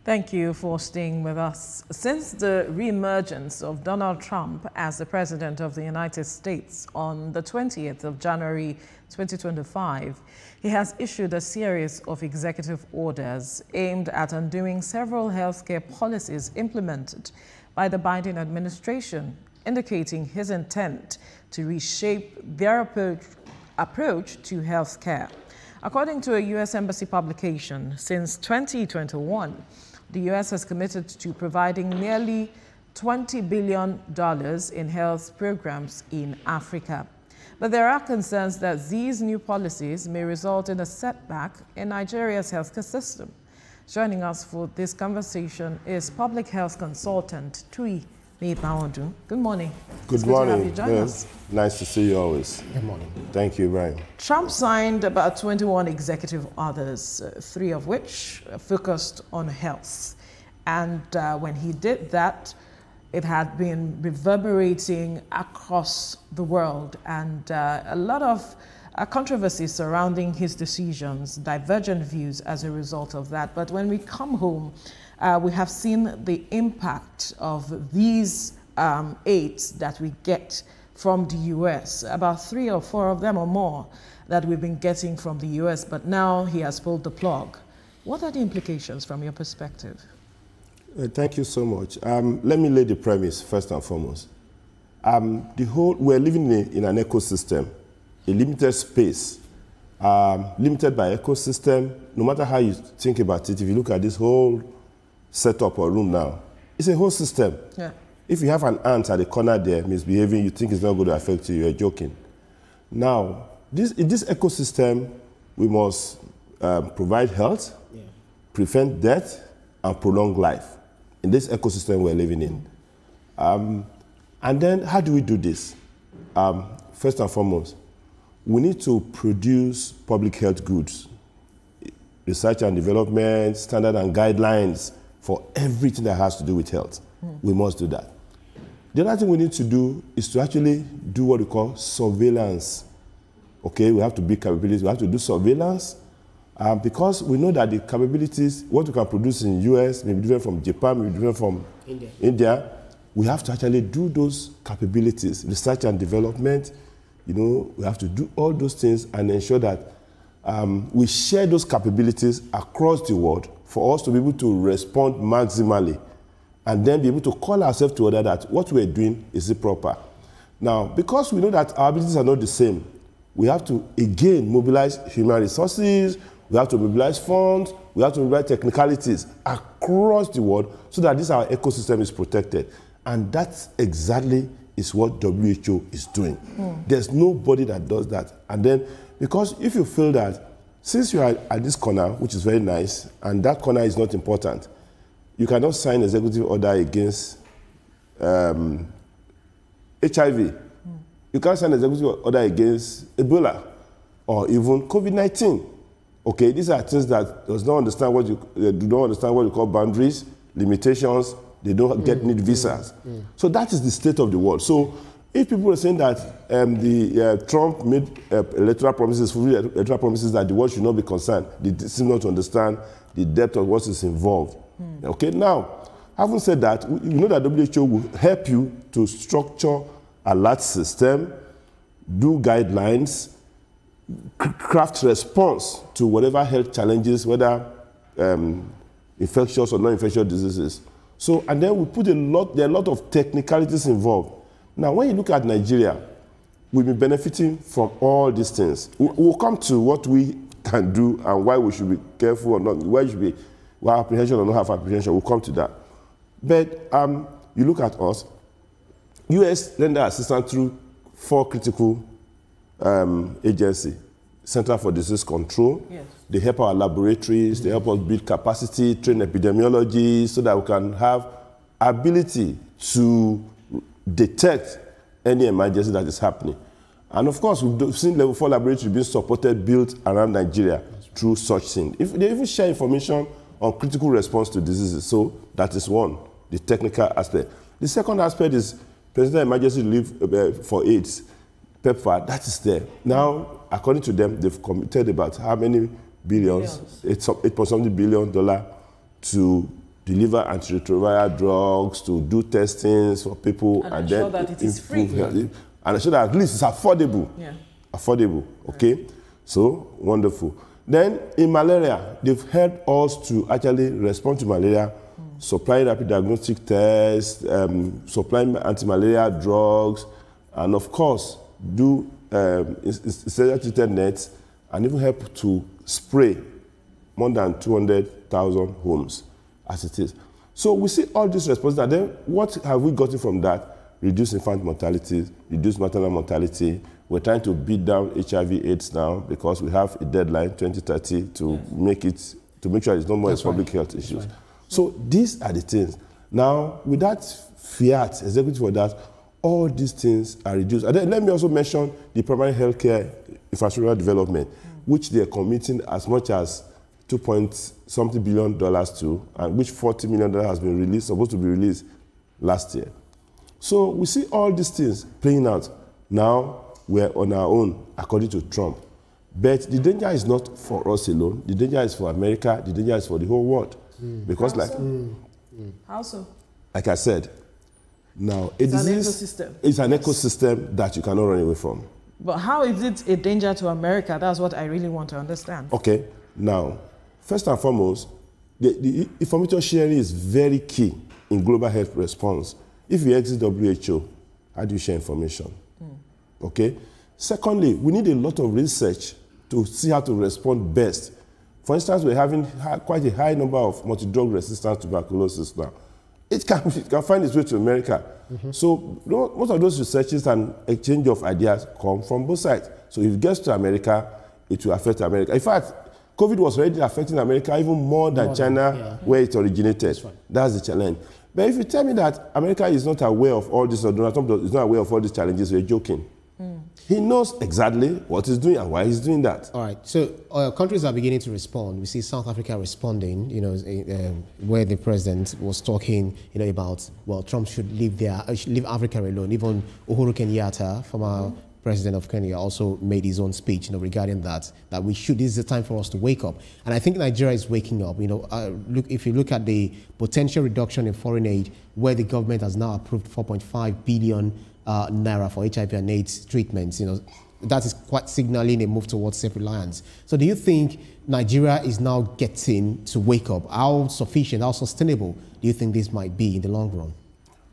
Thank you for staying with us. Since the re-emergence of Donald Trump as the President of the United States on the 20th of January 2025, he has issued a series of executive orders aimed at undoing several healthcare policies implemented by the Biden administration, indicating his intent to reshape their approach to healthcare. According to a U.S. Embassy publication, since 2021, the U.S. has committed to providing nearly $20 billion in health programs in Africa. But there are concerns that these new policies may result in a setback in Nigeria's healthcare system. Joining us for this conversation is public health consultant Tui Meipaodu. Good morning. Good morning. Good to have you join us. Nice to see you always. Good morning. Thank you, Brian. Trump signed about 21 executive orders, 3 of which focused on health. And when he did that, it had been reverberating across the world, and a lot of controversy surrounding his decisions, divergent views as a result of that. But when we come home, we have seen the impact of these aids that we get from the U.S., about 3 or 4 of them or more that we've been getting from the U.S., but now he has pulled the plug. What are the implications from your perspective? Thank you so much. Let me lay the premise first and foremost. We're living in an ecosystem, a limited space, limited by ecosystem. No matter how you think about it, if you look at this whole setup or room now, it's a whole system. Yeah. If you have an ant at the corner there misbehaving, you think it's not going to affect you, you're joking. Now, in this ecosystem, we must provide health, prevent death, and prolong life in this ecosystem we're living in. And then how do we do this? First and foremost, we need to produce public health goods, research and development, standard and guidelines for everything that has to do with health. We must do that. The other thing we need to do is to actually do what we call surveillance. Okay, we have to build capabilities, we have to do surveillance, because we know that the capabilities, what we can produce in the US may be different from Japan, may be different from India. We have to actually do those capabilities, research and development. You know, we have to do all those things and ensure that we share those capabilities across the world for us to be able to respond maximally and then be able to call ourselves to order that what we're doing is proper. Now, because we know that our abilities are not the same, we have to, again, mobilize human resources, we have to mobilize funds, we have to mobilize technicalities across the world so that our ecosystem is protected. And that exactly is what WHO is doing. There's nobody that does that. And then, because if you feel that, since you are at this corner, which is very nice, and that corner is not important, you cannot sign executive order against HIV. You can't sign executive order against Ebola or even COVID-19. Okay, these are things that do not understand what you call boundaries, limitations. They don't need visas. So that is the state of the world. So if people are saying that Trump made electoral promises that the world should not be concerned, they seem not to understand the depth of what is involved. Okay, now, having said that, you know that WHO will help you to structure a alert system, do guidelines, craft response to whatever health challenges, whether infectious or non-infectious diseases. So, and then we put there are a lot of technicalities involved. Now, when you look at Nigeria, we've been benefiting from all these things. We'll come to what we can do and why we should be careful or not, why should we have apprehension or not have apprehension. We'll come to that. But you look at us, U.S. render assistance through 4 critical agencies. Center for Disease Control. Yes. They help our laboratories, they help us build capacity, train epidemiologists so that we can have ability to detect any emergency that is happening. And of course, we've seen level 4 laboratories being supported, built around Nigeria through such things. If they even share information on critical response to diseases, so that is one, the technical aspect. The second aspect is President Emergency Relief for AIDS, PEPFAR, that is there. Now, according to them, they've committed about how many billions? $8.something billion to deliver antiretroviral drugs, to do testings for people, and ensure then that it is free. And ensure that at least it's affordable. Yeah. Affordable, okay? Right. So, wonderful. Then, in malaria, they've helped us to actually respond to malaria, supply rapid diagnostic tests, supply anti-malaria drugs, and of course, do treated nets, and even help to spray more than 200,000 homes as it is. So we see all these responses, and then what have we gotten from that? Reduce infant mortality, reduce maternal mortality. We're trying to beat down HIV/AIDS now because we have a deadline, 2030, to make sure it's no more public health issues. Right. So these are the things. Now, with that fiat, executive for that, all these things are reduced. And then let me also mention the primary healthcare infrastructure development, which they are committing as much as $2.something billion to, and which $40 million has been released, supposed to be released last year. So we see all these things playing out. Now we're on our own, according to Trump. But the danger is not for us alone. The danger is for America. The danger is for the whole world. Because How so? Like I said, now it's an ecosystem. It's an ecosystem that you cannot run away from. But how is it a danger to America? That's what I really want to understand. Okay. Now, first and foremost, the information sharing is very key in global health response. If you exit WHO, how do you share information? Okay? Secondly, we need a lot of research to see how to respond best. For instance, we're having quite a high number of multi-drug resistant tuberculosis now. It can find its way to America. So most of those researches and exchange of ideas come from both sides. So if it gets to America, it will affect America. In fact, COVID was already affecting America even more than China, where it originated. That's the challenge. But if you tell me that America is not aware of all this, or Donald Trump is not aware of all these challenges, you're joking. He knows exactly what he's doing and why he's doing that. All right. So countries are beginning to respond. We see South Africa responding, where the president was talking, about, well, Trump should leave Africa alone. Even Uhuru Kenyatta, former president of Kenya, also made his own speech, regarding that this is the time for us to wake up. And I think Nigeria is waking up. If you look at the potential reduction in foreign aid, where the government has now approved 4.5 billion naira for HIV and AIDS treatments, that is quite signaling a move towards self-reliance. So do you think Nigeria is now getting to wake up? How sufficient, how sustainable do you think this might be in the long run?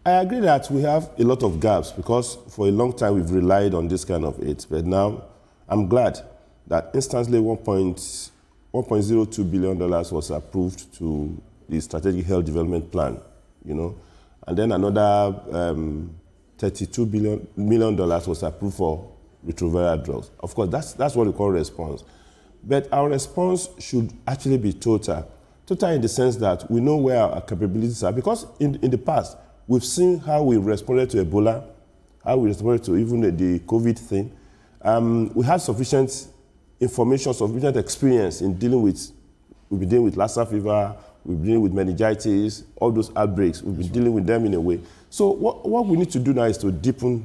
I agree that we have a lot of gaps because for a long time we've relied on this kind of aid. But now I'm glad that instantly $1.02 billion was approved to the Strategic Health Development Plan, and then another $32 million was approved for retroviral drugs. Of course, that's what we call response. But our response should actually be total. Total in the sense that we know where our capabilities are. Because in the past, we've seen how we responded to Ebola, how we responded to even the COVID thing. We had sufficient information, sufficient experience in dealing with, we've been dealing with Lassa fever, we've been dealing with meningitis, all those outbreaks, we've been dealing with them in a way. So what we need to do now is to deepen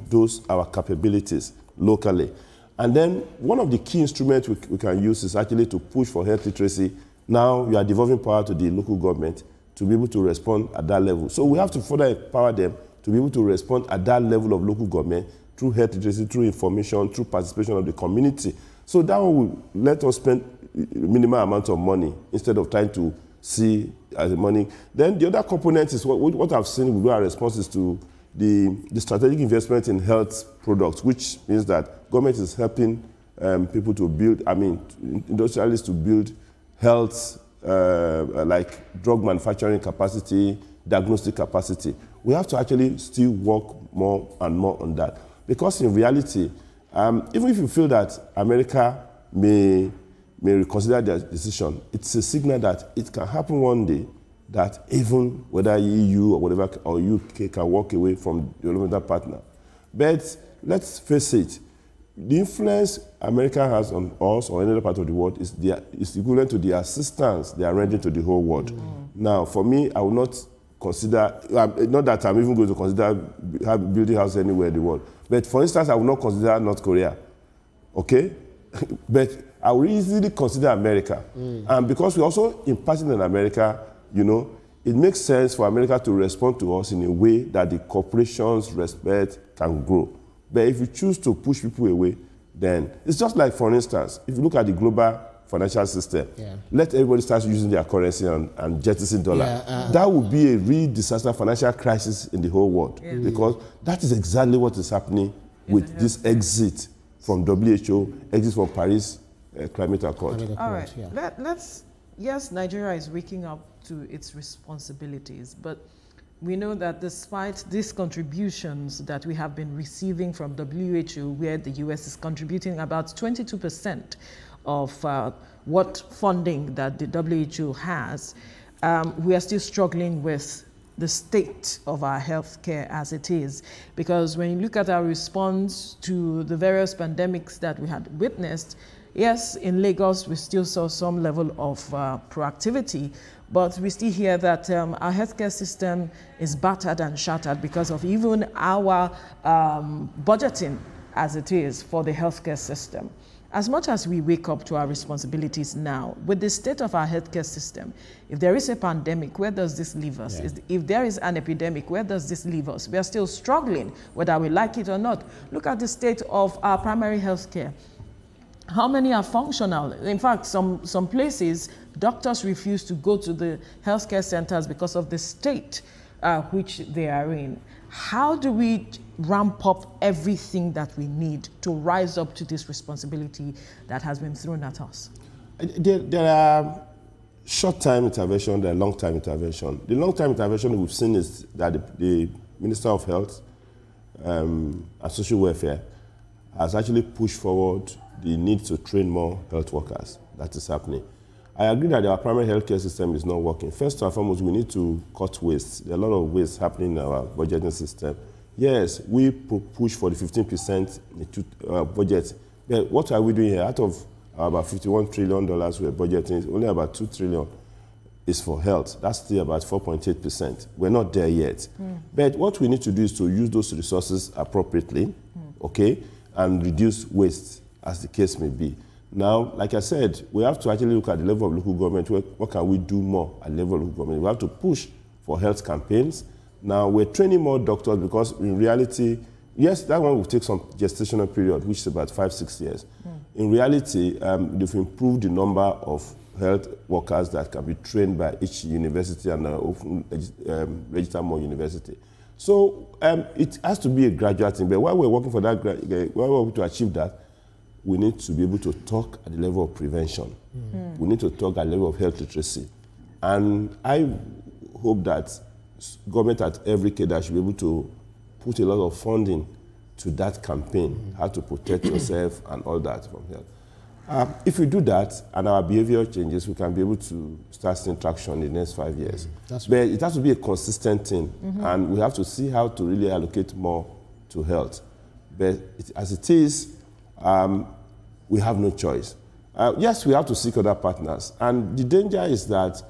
our capabilities locally. And then one of the key instruments we can use is actually to push for health literacy. Now you are devolving power to the local government to be able to respond at that level. So we have to further empower them to be able to respond at that level of local government through health literacy, through information, through participation of the community. So that will let us spend minimal amount of money instead of trying to see as the money. Then the other component is what I've seen with our responses to the strategic investment in health products, which means that government is helping people to build, industrialists to build health, like drug manufacturing capacity, diagnostic capacity. We have to actually still work more and more on that. Because in reality, even if you feel that America may reconsider their decision, it's a signal that it can happen one day that even whether EU or whatever, or UK can walk away from the developmental partner. But let's face it, the influence America has on us or any other part of the world is equivalent to the assistance they are rendering to the whole world. Now, for me, I will not consider, not that I'm even going to consider building houses anywhere in the world, but for instance, I will not consider North Korea, okay? But I will easily consider America. And because we're also impacting on America, it makes sense for America to respond to us in a way that the corporations respect can grow. But if you choose to push people away, then it's just like, for instance, if you look at the global financial system, let everybody start using their currency and jettison dollar. That would be a real disaster financial crisis in the whole world, because that is exactly what is happening with this exit from WHO, exit from Paris Climate Accord. All right, yes, Nigeria is waking up to its responsibilities, but we know that despite these contributions that we have been receiving from WHO, where the US is contributing about 22% of what funding that the WHO has, we are still struggling with the state of our healthcare as it is. Because when you look at our response to the various pandemics that we had witnessed, yes, in Lagos, we still saw some level of proactivity, but we still hear that our healthcare system is battered and shattered because of even our budgeting as it is for the healthcare system. As much as we wake up to our responsibilities now, with the state of our healthcare system, if there is a pandemic, where does this leave us? If there is an epidemic, where does this leave us? We are still struggling, whether we like it or not. Look at the state of our primary healthcare. How many are functional? In fact, some places, doctors refuse to go to the healthcare centers because of the state which they are in. How do we ramp up everything that we need to rise up to this responsibility that has been thrown at us? There are short-term intervention, there are long-term intervention. The long-term intervention we've seen is that the Minister of Health and Social Welfare has actually pushed forward the need to train more health workers. That is happening. I agree that our primary healthcare system is not working. First and foremost, we need to cut waste. There are a lot of waste happening in our budgeting system. Yes, we push for the 15% budget. But what are we doing here? Out of about $51 trillion we're budgeting, only about $2 trillion is for health. That's still about 4.8%. We're not there yet. But what we need to do is to use those resources appropriately, okay, and reduce waste, as the case may be. Now, like I said, we have to actually look at the level of local government. What can we do more at the level of local government? We have to push for health campaigns. Now, we're training more doctors because in reality, yes, that one will take some gestational period, which is about 5-6 years. In reality, they've improved the number of health workers that can be trained by each university and register more university. So it has to be a gradual thing. But while we're working for that, while we're working to achieve that, we need to be able to talk at the level of prevention. We need to talk at the level of health literacy. And I hope that government at every cadre should be able to put a lot of funding to that campaign, how to protect yourself and all that from health. If we do that and our behavior changes, we can be able to start seeing traction in the next 5 years. But it has to be a consistent thing, and we have to see how to really allocate more to health. But as it is, we have no choice. Yes, we have to seek other partners. And the danger is that,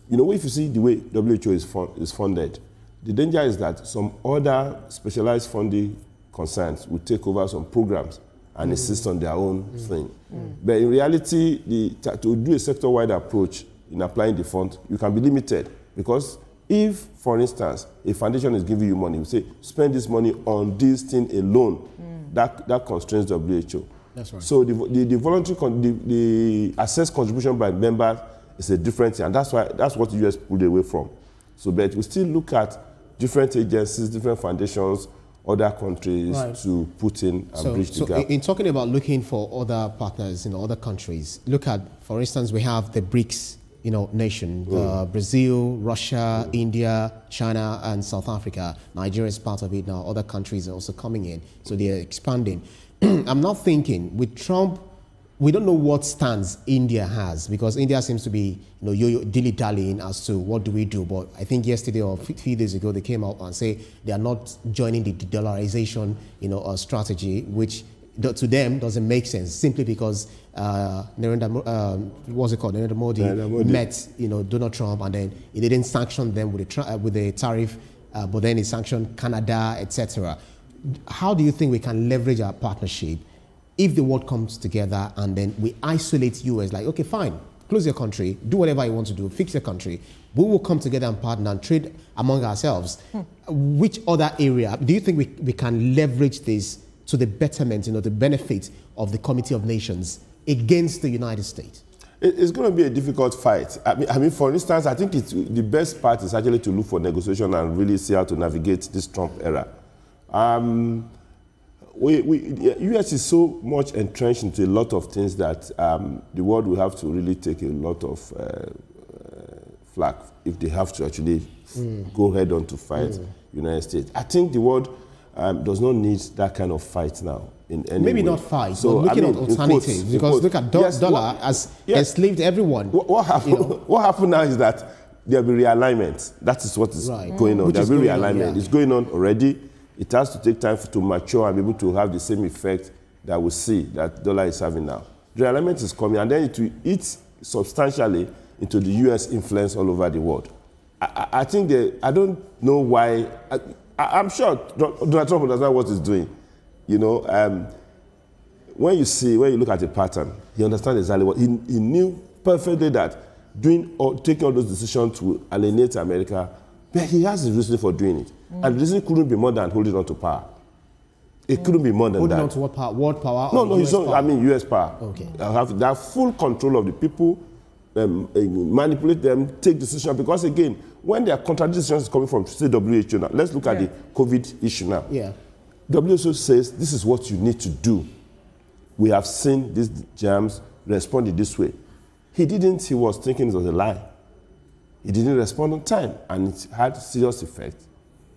you know, if you see the way WHO is funded, the danger is that some other specialized funding concerns will take over some programs and insist on their own thing. But in reality, to do a sector-wide approach in applying the fund, you can be limited. Because if, for instance, a foundation is giving you money, you say, spend this money on this thing alone, that constrains WHO. That's right. So the voluntary, the assessed contribution by members is a different thing, and that's what the US pulled away from. So, but we still look at different agencies, different foundations, other countries to put in and bridge the gap. In talking about looking for other partners in other countries, look at, for instance, we have the BRICS, nation, Brazil, Russia, India, China, and South Africa. Nigeria is part of it now. Other countries are also coming in, so they are expanding. I'm not thinking with Trump, we don't know what stance India has, because India seems to be, dilly-dallying as to what do we do. But I think yesterday or a few days ago, they came out and say they are not joining the de-dollarization, strategy, which to them doesn't make sense, simply because Narendra Modi met, Donald Trump, and then he didn't sanction them with the tariff, but then he sanctioned Canada, etc. How do you think we can leverage our partnership if the world comes together and then we isolate US, like, okay, fine, close your country, do whatever you want to do, fix your country. We will come together and partner and trade among ourselves. Which other area do you think we can leverage this to the betterment, the benefit of the Committee of Nations against the United States? It's going to be a difficult fight. I mean, for instance, I think the best part is actually to look for negotiation and really see how to navigate this Trump era. The U.S. is so much entrenched into a lot of things that the world will have to really take a lot of flack if they have to actually go head on to fight the United States. I think the world does not need that kind of fight now. In any Maybe way. not fight, so but looking at alternatives, because look at dollar has enslaved everyone. What happened now is that there will be realignment. That is what is going on. There will be realignment. It's going on already. It has to take time to mature and be able to have the same effect that we see that dollar is having now. The realignment is coming, and then it will eat substantially into the U.S. influence all over the world. I think I don't know why. I'm sure Donald Trump understands what he's doing. When you look at the pattern, he understands exactly what he knew perfectly that taking all those decisions to alienate America, but he has a reason for doing it. And the reason couldn't be more than holding on to power. It couldn't be more than holding that. On to what power? World power? No, US power? I mean U.S. power. Okay. They have full control of the people, manipulate them, take decisions. Because again, when there are contradictory decisions coming from, say, WHO now, let's look at the COVID issue now. Yeah. WHO says this is what you need to do. We have seen these germs responding this way. He was thinking it was a lie. He didn't respond on time, and it had serious effect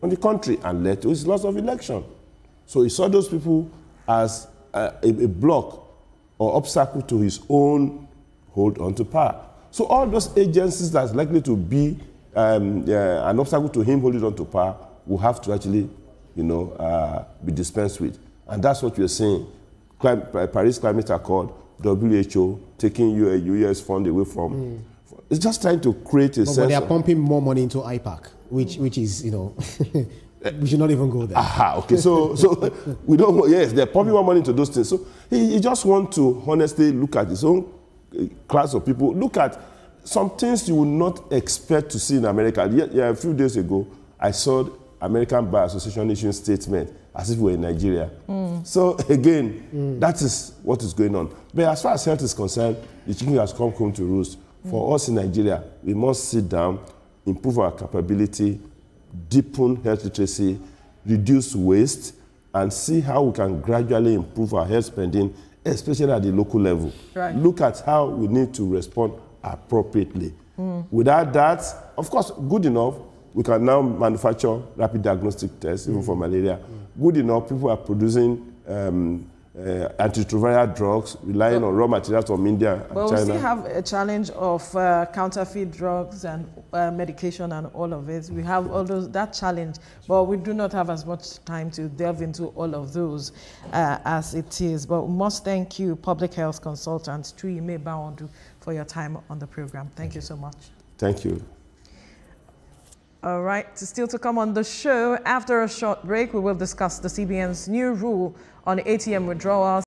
on the country and led to his loss of election. So he saw those people as a block or obstacle to his own hold on to power. So all those agencies that's likely to be an obstacle to him holding on to power will have to actually be dispensed with. And that's what we're seeing. Paris Climate Accord, WHO, taking US fund away from. It's just trying to create a sense. But they are pumping more money into IPAC, which is, we should not even go there. Aha, okay. So we don't, yes, they're pumping more money into those things. So he just wants to honestly look at his own class of people. Look at some things you would not expect to see in America. A few days ago, I saw American Bar Association issuing statement as if we were in Nigeria. So again, that is what is going on. But as far as health is concerned, the chicken has come home to roost. For us in Nigeria, we must sit down, improve our capability, deepen health literacy, reduce waste, and see how we can gradually improve our health spending, especially at the local level. Right. Look at how we need to respond appropriately. Without that, of course, good enough, we can now manufacture rapid diagnostic tests, even for malaria. Good enough, people are producing antiretroviral drugs, relying on raw materials from India and China. But we still have a challenge of counterfeit drugs and medication and all of it. We have all that challenge, but we do not have as much time to delve into all of those as it is. But we must thank you, public health consultant Chukwuime Bawandu, for your time on the program. Thank you so much. Thank you. All right, still to come on the show, after a short break, we will discuss the CBN's new rule on ATM withdrawals.